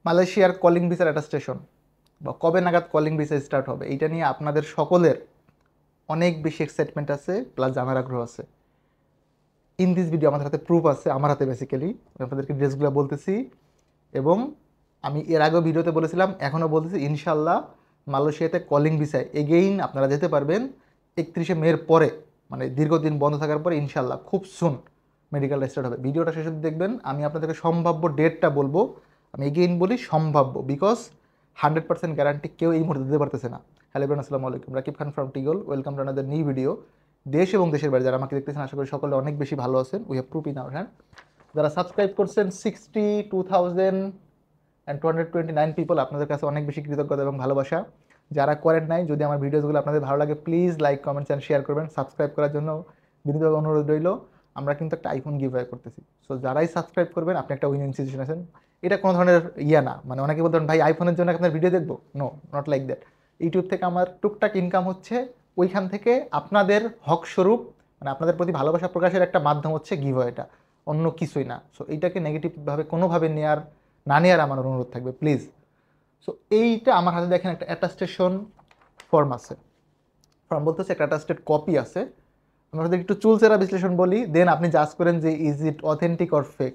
মালয়েশিয়ার কলিং ভিসার অ্যাটাস্টেশন বা কবে নাগাদ কলিং ভিসা স্টার্ট হবে এইটা নিয়ে আপনাদের সকলের অনেক বেশি এক্সাইটমেন্ট আছে, প্লাস জানার আগ্রহ আছে। ইন দিস ভিডিও আমাদের হাতে প্রুফ আছে, আমার হাতে বেসিক্যালি আপনাদেরকে ড্রেসগুলো বলতেছি। এবং আমি এর আগেও ভিডিওতে বলেছিলাম, এখনও বলতেছি, ইনশাল্লাহ মালয়েশিয়াতে কলিং ভিসায় এগেইন আপনারা যেতে পারবেন 31শে মের পরে, মানে দীর্ঘদিন বন্ধ থাকার পরে ইনশাল্লাহ খুব সুন মেডিকেল স্টার্ট হবে। ভিডিওটা শেষ অবধি দেখবেন, আমি আপনাদেরকে সম্ভাব্য ডেটটা বলবো। আমি এগেইন বলি সম্ভাব্য, বিকজ 100% গ্যারান্টি কেউ এই মুহূর্তে দিতে পারতেছে না। হ্যালো এভরিওয়ান, আসসালামু আলাইকুম, রাকিব খান ফ্রম টিগল। Welcome to another new video. দেশ এবং দেশের বাইরে যারা আমাকে দেখতেছেন, আশা করি সকলে অনেক বেশি ভালো আছেন। We have proof in our hand. যারা সাবস্ক্রাইব করছেন 62,229 পিপল, আপনাদের কাছে অনেক বেশি কৃতজ্ঞতা এবং ভালোবাসা। যারা করেন নাই, যদি আমার ভিডিওসগুলো আপনাদের ভালো লাগে, please like, comments and share করবেন। সাবস্ক্রাইব করার জন্য বিনীতভাবে অনুরোধ রইল। আমরা কিন্তু একটা আইফোন গিভওয়ে করতেছি, সো যারাই সাবস্ক্রাইব করবেন আপনি একটা উইনিং সিচুয়েশন আছেন। এটা কোনো ধরনের না, মানে অনেকে বলতেন ভাই আইফোনের জন্য আপনার ভিডিও দেখবো। No, not like that. YouTube থেকে আমার টুকটাক ইনকাম হচ্ছে, ওইখান থেকে আপনাদের হক স্বরূপ, মানে আপনাদের প্রতি ভালোবাসা প্রকাশের একটা মাধ্যম হচ্ছে গিভওয়েটা, অন্য কিছুই না। সো এইটাকে নেগেটিভভাবে কোনোভাবে না নেওয়ার আমার অনুরোধ থাকবে, প্লিজ। সো এইটা আমার হাতে দেখেন একটা অ্যাটাস্টেশন ফর্ম আছে। ফর্ম বলতে হচ্ছে একটা অ্যাটাস্টেড কপি আছে। আমরা যদি একটু চুলচেরা বিশ্লেষণ বলি, দেন আপনি জাজ করেন যে is it authentic or fake.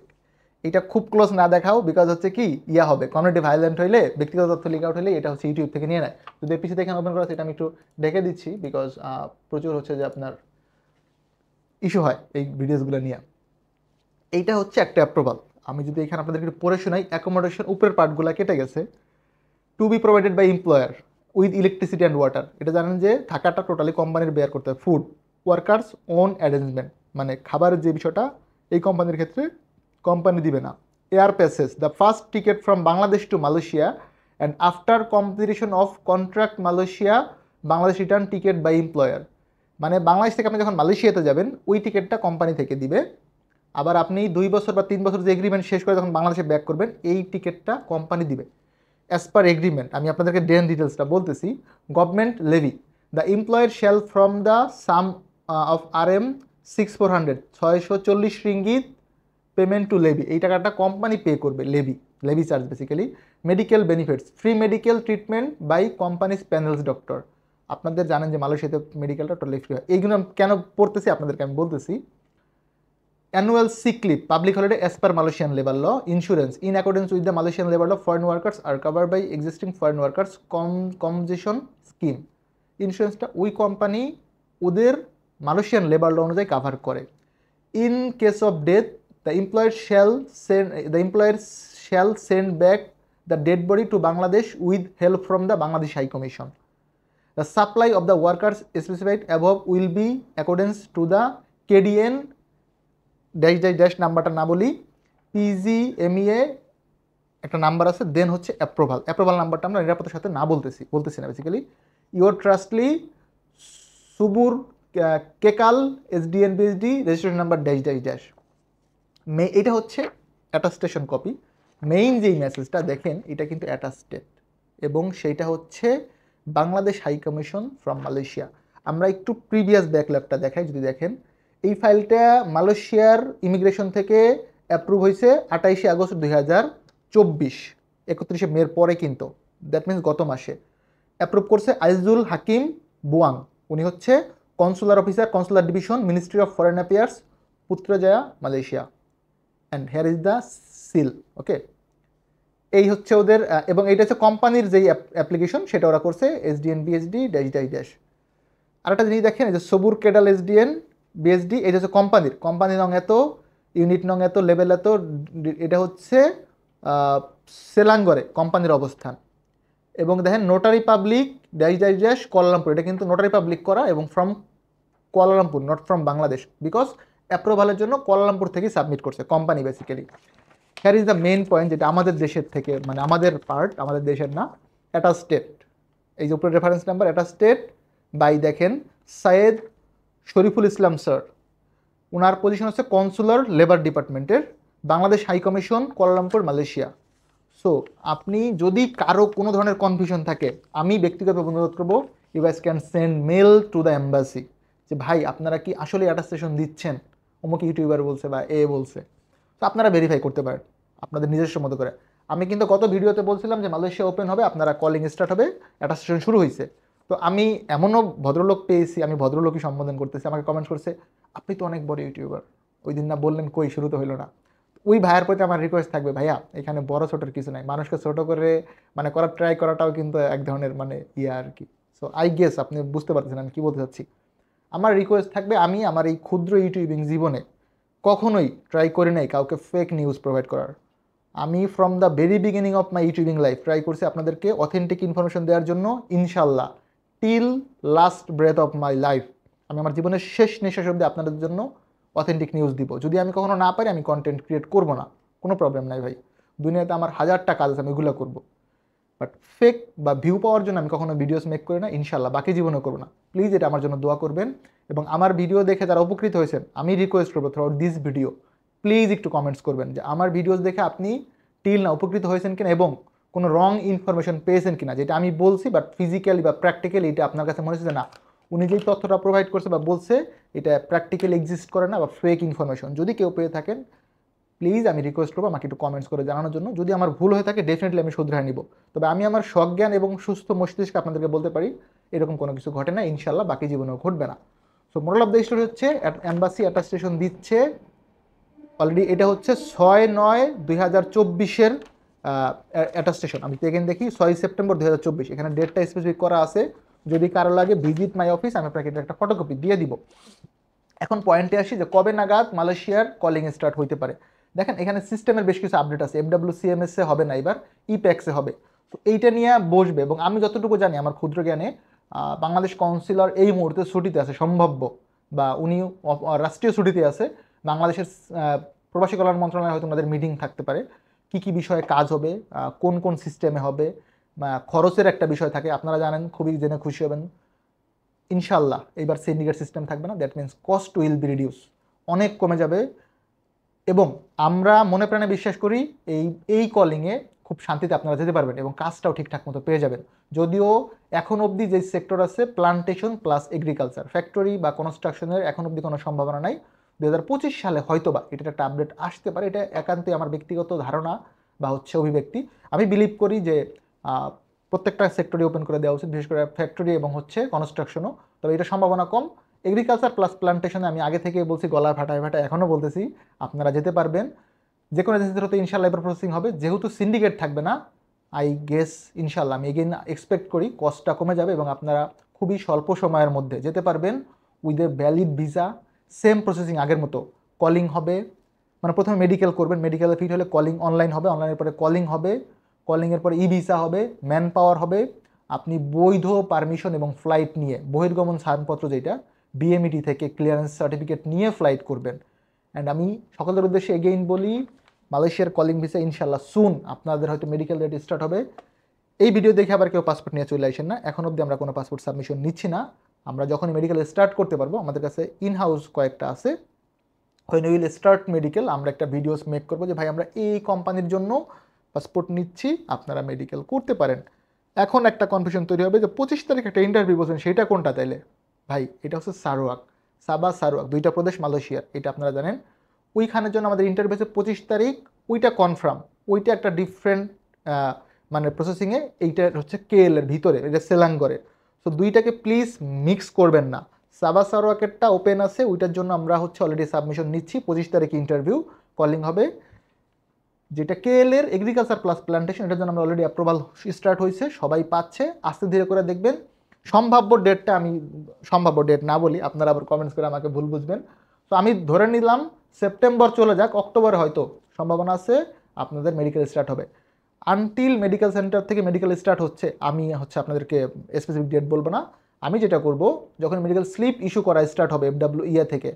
এটা খুব ক্লোজ না দেখাও, বিকজ হচ্ছে কি হবে, কমিউনিটি ভায়োলেন্ট হইলে, ব্যক্তিগত তথ্য লিক আউট হইলে এটা হচ্ছে ইউটিউব থেকে নিয়ে নেয়। যদি পিছিয়ে দেখেন ওপেন করা আছে, এটা আমি একটু ডেকে দিচ্ছি, বিকজ প্রচুর হচ্ছে যে আপনার ইস্যু হয় এই ভিডিওসগুলো নিয়ে। এইটা হচ্ছে একটা অ্যাপ্রুভাল। আমি যদি এখানে আপনাদের একটু পড়ে শোনাই, অ্যাকোমোডেশন উপরের পার্টগুলো কেটে গেছে। To be provided by employer with electricity and water. এটা জানেন যে থাকাটা টোটালি কোম্পানির বেয়ার করতে হয়। ফুড ওয়ার্কার্স ওন অ্যারেঞ্জমেন্ট, মানে খাবারের যে বিষয়টা এই কোম্পানির ক্ষেত্রে কোম্পানি দিবে না। Air passage, the first ticket from Bangladesh to Malaysia and after completion of contract Malaysia Bangladesh return ticket by employer. মানে বাংলাদেশ থেকে আপনি যখন মালয়েশিয়াতে যাবেন ওই টিকিটটা কোম্পানি থেকে দিবে। আবার আপনি 2 বছর বা 3 বছর যে এগ্রিমেন্ট শেষ করে যখন বাংলাদেশে ব্যাক করবেন, এই টিকিটটা কোম্পানি দিবে অ্যাজ পার এগ্রিমেন্ট। আমি আপনাদেরকে ডেন ডিটেলসটা বলতেছি। Government levy, the employer shall from the sum of RM 6400 640 ringgit payment to levy. এই টাকাটা কোম্পানি পে করবে, levy charge basically. Medical benefits, free medical treatment by companies panels doctor. আপনাদের জানেন যে মালয়েশিয়াতে মেডিকেলটা টোটালি ফ্রি হয়। এইগুলো কেন পড়তেছি আপনাদেরকে আমি বলতেছি। Annual sick leave, public holiday as per Malaysian labor law. Insurance, in accordance with the Malaysian labor law, foreign workers are covered by existing foreign workers compensation scheme. ইন্স্যুরেন্সটা ওই কোম্পানি ওদের Malaysian labour law অনুযায়ী cover করে। In case of death, the employer shall send back the dead body to Bangladesh with help from the Bangladesh high commission. The supply of the workers specified above will be accordance to the KDN dash নাম্বারটা না বলি, PGMEA একটা number আছে, দেন হচ্ছে approval নাম্বারটা আমরা নিরাপত্তার সাথে বলতেছি না বেসিক্যালি। ইউর ট্রাস্টলি Subur Kekal SDN BSD registration number dash. এটা হচ্ছে অ্যাটাস্টেশন কপি। মেইন যেই মেসেজটা দেখেন এটা কিন্তু অ্যাটাস্টেড, এবং সেইটা হচ্ছে Bangladesh high commission from Malaysia. আমরা একটু প্রিভিয়াস ব্যাকলগটা দেখাই, যদি দেখেন এই ফাইলটা মালয়েশিয়ার ইমিগ্রেশন থেকে অ্যাপ্রুভ হয়েছে 28শে আগস্ট 2024, 31শে মের পরে, কিন্তু দ্যাট মিনস গত মাসে অ্যাপ্রুভ করছে আইজুল হাকিম বুয়াং। উনি হচ্ছে consular officer, consular division, ministry of foreign affairs, Putrajaya, Malaysia. And here is the seal. Okay, এই হচ্ছে ওদের, এবং এইটা হচ্ছে কোম্পানির যেই অ্যাপ্লিকেশন সেটা ওরা করছে SDN BSD ড্যাশ। আর একটা জিনিস দেখেন, এই যে সবুর কেডাল SDN BSD, এটা হচ্ছে কোম্পানি নং এত, ইউনিট নং এত, লেভেল এত। এটা হচ্ছে সেলাঙ্গরে কোম্পানির অবস্থান। এবং দেখেন নোটারি পাবলিক ড্যাশ কুয়ালালামপুর, এটা কিন্তু নোটারি পাবলিক করা এবং from Kuala Lumpur, not from Bangladesh, because অ্যাপ্রুভালের জন্য কুয়ালালামপুর থেকে সাবমিট করছে company basically. Here is the main point, যেটা আমাদের দেশের থেকে, মানে আমাদের পার্ট, আমাদের দেশের না, অ্যাটাস্টেড। এই যে উপরে রেফারেন্স নাম্বার অ্যাটাস্টেড বাই দেখেন সাইয়েদ শরীফুল ইসলাম স্যার। ওনার পজিশন হচ্ছে কনসুলার লেবার ডিপার্টমেন্টের, Bangladesh high commission, Kuala Lumpur, Malaysia. So আপনি যদি কারো কোনো ধরনের কনফিউশন থাকে, আমি ব্যক্তিগতভাবে অনুরোধ করবো, you guys can send mail to the embassy, যে ভাই আপনারা কি আসলে অ্যাটাস্টেশন দিচ্ছেন, অমুক ইউটিউবার বলছে বা বলছে। তো আপনারা ভেরিফাই করতে পারেন আপনাদের নিজস্ব মতো করে। আমি কিন্তু গত ভিডিওতে বলছিলাম যে মালয়েশিয়া ওপেন হবে, আপনারা কলিং স্টার্ট হবে, অ্যাটাস্টেশন শুরু হয়েছে। তো আমি এমনও ভদ্রলোক পেয়েছি, আমি ভদ্রলোকই সম্বোধন করতেছি, আমাকে কমেন্ট করছে আপনি তো অনেক বড় ইউটিউবার, ওই দিন না বললেন কই, শুরু তো হইলো না। ওই ভাইয়ের প্রতি আমার রিকোয়েস্ট থাকবে, ভাইয়া এখানে বড় ছোটোর কিছু নাই, মানুষকে ছোট করে মানে করার ট্রাই করাটাও কিন্তু এক ধরনের মানে ইয়া আর কি। সো আই গেস আপনি বুঝতে পারতেছেন আমি কি বলতে চাচ্ছি। আমার রিকোয়েস্ট থাকবে, আমি আমার এই ক্ষুদ্র ইউটিউবিং জীবনে কখনোই ট্রাই করি নাই কাউকে ফেক নিউজ প্রোভাইড করার। আমি from the very beginning of my YouTubing life try করছি আপনাদেরকে অথেন্টিক ইনফরমেশন দেওয়ার জন্য, ইনশাল্লাহ till last breadth of my life আমি আমার জীবনের শেষ নিঃশ্বাস অবধি আপনাদের জন্য অথেন্টিক নিউজ দিব। যদি আমি কখনো না পারি আমি কন্টেন্ট ক্রিয়েট করবো না, কোনো প্রবলেম নাই ভাই, দুনিয়াতে আমার হাজারটা কাজ আছে আমি ওইগুলো করবো। বাট ফেক বা ভিউ পাওয়ার জন্য আমি কখনো ভিডিওস মেক করি না, ইনশাল্লাহ বাকি জীবনেও করবো না। প্লিজ এটা আমার জন্য দোয়া করবেন। এবং আমার ভিডিও দেখে যারা উপকৃত হয়েছেন আমি রিকোয়েস্ট করবো through out this video please একটু কমেন্টস করবেন যে আমার ভিডিওস দেখে আপনি টিল না উপকৃত হয়েছেন কিনা এবং কোনো রং ইনফরমেশন পেয়েছেন কিনা, যেটা আমি বলছি বাট ফিজিক্যালি বা প্র্যাকটিক্যালি এটা আপনার কাছে মনে হচ্ছে যে না উনি যেই তথ্যটা প্রোভাইড করছে বা বলছে এটা প্র্যাকটিক্যালি এক্সিস্ট করে না বা ফেক ইনফরমেশন, যদি কেউ পেয়ে থাকেন প্লিজ আমি রিকোয়েস্ট করবো আমাকে একটু কমেন্টস করে জানানোর জন্য। যদি আমার ভুল হয়ে থাকে ডেফিনেটলি আমি শুধরাই নিব। তবে আমি আমার সজ্ঞান এবং সুস্থ মস্তিষ্কে আপনাদেরকে বলতে পারি এরকম কোনো কিছু ঘটে না, ইনশাল্লাহ বাকি জীবনেও ঘটবে না। So moral of the story হচ্ছে এম্বাসি অ্যাটাস্টেশন দিচ্ছে অলরেডি, এটা হচ্ছে 6/9/2024 অ্যাটাস্টেশন। আমি এখানে দেখি 6 সেপ্টেম্বর 2024, এখানে ডেটটা স্পেসিফিক করা আছে। যদি কারো লাগে ভিজিট মাই অফিস, আমি আপনাকে এটা একটা ফটোকপি দিয়ে দিব। এখন পয়েন্টে আসি যে কবে নাগাদ মালয়েশিয়ার কলিং স্টার্ট হইতে পারে। দেখেন এখানে সিস্টেমের বেশ কিছু আপডেট আছে, FWCMS-এ হবে না, এবার ইপ্যাক্সে হবে। তো এইটা নিয়ে বসবে এবং আমি যতটুকু জানি আমার ক্ষুদ্র জ্ঞানে বাংলাদেশ কাউন্সিলর এই মুহূর্তে ছুটিতে আছে সম্ভাব্য, বা উনি রাষ্ট্রীয় ছুটিতে আছে। বাংলাদেশের প্রবাসী কল্যাণ মন্ত্রণালয়ে হয়তো ওনাদের মিটিং থাকতে পারে, কি কি বিষয়ে কাজ হবে, কোন কোন সিস্টেমে হবে, খরচের একটা বিষয় থাকে, আপনারা জানেন, খুবই জেনে খুশি হবেন। ইনশাল্লাহ এইবার সিন্ডিকেট সিস্টেম থাকবে না, that means cost will be reduce, অনেক কমে যাবে। এবং আমরা মনে প্রাণে বিশ্বাস করি এই এই কলিংয়ে খুব শান্তিতে আপনারা যেতে পারবেন এবং কাজটাও ঠিকঠাক মতো পেয়ে যাবেন। যদিও এখন অবধি যে সেক্টর আছে প্লান্টেশন প্লাস এগ্রিকালচার, ফ্যাক্টরি বা কনস্ট্রাকশনের এখন অবধি কোনো সম্ভাবনা নাই। 2025 সালে হয়তোবা এটার একটা আপডেট আসতে পারে, এটা একান্তই আমার ব্যক্তিগত ধারণা বা হচ্ছে অভিব্যক্তি। আমি বিলিভ করি যে প্রত্যেকটা সেক্টরে ওপেন করে দেওয়া উচিত, বিশেষ করে ফ্যাক্টরি এবং হচ্ছে কনস্ট্রাকশনও, তবে এটা সম্ভাবনা কম। এগ্রিকালচার প্লাস প্লান্টেশনে আমি আগে থেকে বলছি, গলা ফাটায় ফাটায় এখনও বলতেছি আপনারা যেতে পারবেন। যে কোনো এজেন্সির হতে ইনশাল্লাহ এবার প্রসেসিং হবে, যেহেতু সিন্ডিকেট থাকবে না আই গেস ইনশাল্লাহ আমি এগেইন এক্সপেক্ট করি কস্টটা কমে যাবে এবং আপনারা খুবই স্বল্প সময়ের মধ্যে যেতে পারবেন with a valid visa. Same processing আগের মতো, কলিং হবে, মানে প্রথমে মেডিকেল করবেন, মেডিকেলে ফিট হলে কলিং অনলাইন হবে, অনলাইনের পরে কলিং হবে, কলিংয়ের পরে ই ভিসা হবে, ম্যান পাওয়ার হবে, আপনি বৈধ পারমিশন এবং ফ্লাইট নিয়ে বহির্গমন ছাড়পত্র যেটা বিএমইটি থেকে ক্লিয়ারেন্স সার্টিফিকেট নিয়ে ফ্লাইট করবেন। অ্যান্ড আমি সকলের উদ্দেশ্যে এগেইন বলি মালয়েশিয়ার কলিং ভিসা ইনশাল্লাহ সুন আপনাদের হয়তো মেডিকেল রেট স্টার্ট হবে। এই ভিডিও দেখে আবার কেউ পাসপোর্ট নিয়ে চলে আসেন না, এখন অবধি আমরা কোনো পাসপোর্ট সাবমিশন নিচ্ছি না। আমরা যখন মেডিকেল স্টার্ট করতে পারবো, আমাদের কাছে ইনহাউস কয়েকটা আছে, when we will start medical আমরা একটা ভিডিওস মেক করবো যে ভাই আমরা এই কোম্পানির জন্য পাসপোর্ট নিচ্ছি, আপনারা মেডিকেল করতে পারেন। এখন একটা কনফিউশন তৈরি হবে যে 25 তারিখ একটা ইন্টারভিউ বলছেন, সেটা কোনটা তাইলে? ভাই এটা হচ্ছে সারোয়াক, সাবা সারোয়াক, দুইটা প্রদেশ মালয়েশিয়ার, এটা আপনারা জানেন। ওইখানের জন্য আমাদের ইন্টারভিউ হচ্ছে 25 তারিখ, ওইটা কনফার্ম, ওইটা একটা ডিফারেন্ট মানে প্রসেসিংয়ে, এইটা হচ্ছে KL এর ভিতরে, এটা সেলাঙ্গরে। সো দুইটাকে প্লিজ মিক্স করবেন না। সাবা সারোয়াকেরটা ওপেন আছে, ওইটার জন্য আমরা হচ্ছে অলরেডি সাবমিশন নিচ্ছি, 25 তারিখে ইন্টারভিউ কলিং হবে। যেটা KL এর এগ্রিকালচার প্লাস প্লান্টেশন, এটার জন্য আমরা অলরেডি অ্যাপ্রুভাল স্টার্ট হয়েছে, সবাই পাচ্ছে, আস্তে ধীরে করে দেখবেন। সম্ভাব্য ডেটটা আমি সম্ভাব্য ডেট না বলি, আপনারা আবার কমেন্টস করে আমাকে ভুল বুঝবেন। তো আমি ধরে নিলাম সেপ্টেম্বর চলে যাক, অক্টোবরে হয়তো সম্ভাবনা আছে আপনাদের মেডিকেল স্টার্ট হবে। আনটিল মেডিকেল সেন্টার থেকে মেডিকেল স্টার্ট হচ্ছে আমি হচ্ছে আপনাদেরকে স্পেসিফিক ডেট বলবো না। আমি যেটা করব, যখন মেডিকেল স্লিপ ইস্যু করা স্টার্ট হবে FWIA থেকে,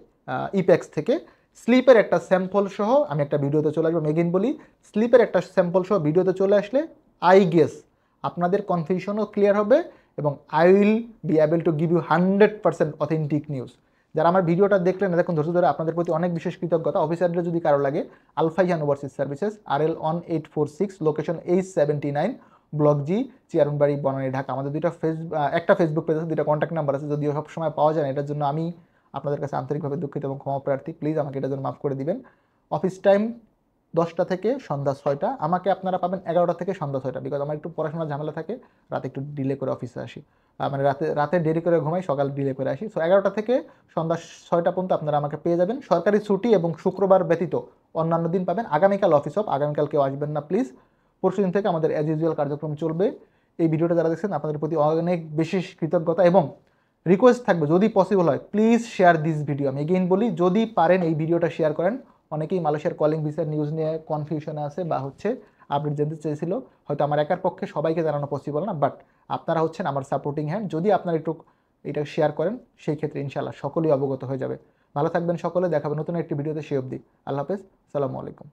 ইপ্যাক্স থেকে, স্লিপের একটা স্যাম্পল সহ আমি একটা ভিডিওতে চলে আসবো। মেগিন বলি, স্লিপের একটা স্যাম্পল সহ ভিডিওতে চলে আসলে আই গেস আপনাদের কনফিউশনও ক্লিয়ার হবে এবং I will be able to give you 100% authentic news. যারা আমার ভিডিওটা দেখলেন এতক্ষণ ধৈর্য ধরে, আপনাদের প্রতি অনেক বিশেষ কৃতজ্ঞতা। অফিস অ্যাড্রেস যদি কারো লাগে, Alfaizan overseas services, RL 1846, location H79, block G, Chairmanbari, Banani, Dhaka. আমাদের একটা ফেসবুক পেজ আছে, দুইটা কন্ট্যাক্ট নাম্বার আছে, যদিও সবসময় পাওয়া যায় না, এটার জন্য আমি আপনাদের কাছে আন্তরিকভাবে দুঃখিত এবং ক্ষমা প্রার্থী। প্লিজ আমাকে এটার জন্য মাফ করে দিবেন। অফিস টাইম 10টা থেকে সন্ধ্যা 6টা, আমাকে আপনারা পাবেন 11টা থেকে সন্ধ্যা 6টা, বিকজ আমার একটু পড়াশোনার ঝামেলা থাকে, রাতে একটু ডিলে করে অফিসে আসি, মানে রাতে রাতে দেরি করে ঘুমাই, সকাল ডিলে করে আসি। সো 11টা থেকে সন্ধ্যা 6টা পর্যন্ত আপনারা আমাকে পেয়ে যাবেন। সরকারি ছুটি এবং শুক্রবার ব্যতীত অন্যান্য দিন পাবেন। আগামীকাল অফিস অফ, আগামীকাল কেউ আসবেন না প্লিজ। পরশুদিন থেকে আমাদের অ্যাজ ইউজুয়াল কার্যক্রম চলবে। এই ভিডিওটা যারা দেখছেন আপনাদের প্রতি অনেক বেশি কৃতজ্ঞতা এবং রিকোয়েস্ট থাকবে, যদি পসিবল হয় প্লিজ শেয়ার দিস ভিডিও। আমি এগেইন বলি, যদি পারেন এই ভিডিওটা শেয়ার করেন। অনেকেই মালয়েশিয়ার কলিং ভিসার নিউজ নিয়ে কনফিউশনে আছে বা আপডেট জানতে চেয়েছিল, হয়তো আমার একার পক্ষে সবাইকে জানানো পসিবল না, বাট আপনারা হচ্ছেন আমার সাপোর্টিং হ্যান্ড। যদি আপনারা একটু এটা শেয়ার করেন সেই ক্ষেত্রে ইনশাআল্লাহ সকলেই অবগত হয়ে যাবে। ভালো থাকবেন সকলে, দেখাবেন নতুন একটি ভিডিওতে। সে অবধি আল্লাহ হাফেজ, সালামু আলাইকুম।